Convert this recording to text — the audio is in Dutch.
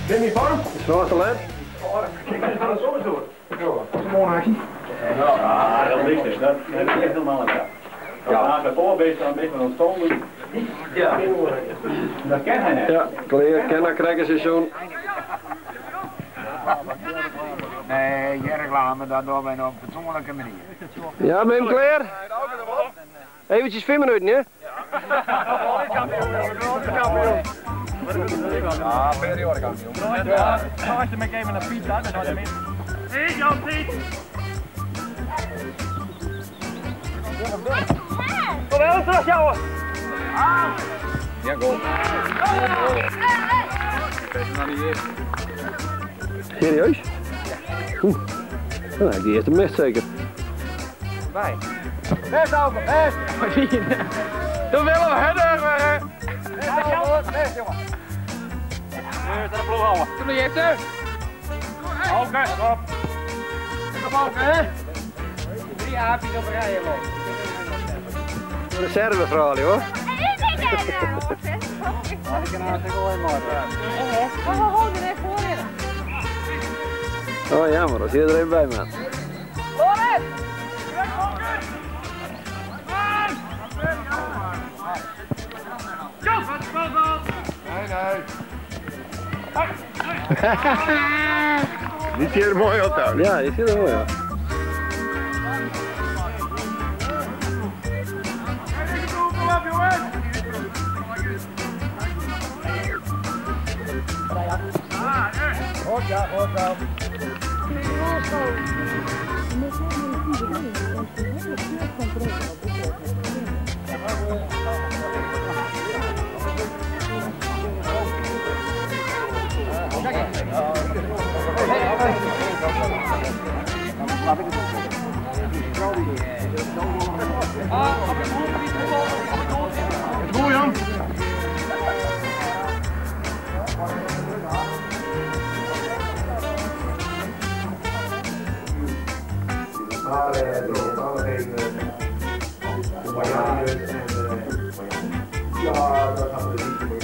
Ben je warm? Zoals te laat? Kijk, dat gaat zo door. Dat is een mooie actie. Ja, dat ligt dus. Dat is echt helemaal niet. Ja, daarvoor bezig een beetje van stonden. Ja, dat ken hij net. Ja, kleer, kennerkrijgerseizoen. Nee, geen reclame, dat doen wij op een fatsoenlijke manier. Ja, ben je klaar? Eventjes 4 minuten, hè? Ja, periodekampioen. Ja, als je me even naar pizza, dan ga je mee. Hé, Jan, Piet! Kom wel terug, jongen! Ja, goal. Serieus? Oeh. Nou, die heeft hem mist zeker. Bij. Best open, best! Toen willen we het maar. Best, jongen. Dat ploeg houden. Doe nog eens, hè? Oké, stop. Kom ook, hè? 3 aapjes op een rij, man. Voor de reservevrouw, hoor. Had ik een hartstikke mooi man. Oh jammer, dat is iedereen bij, man. Die ziet er mooi uit, hè? Ja, die ziet er mooi uit. Goed, ja, goed, ja. Goed, Jan. Ja, dat gaan we niet.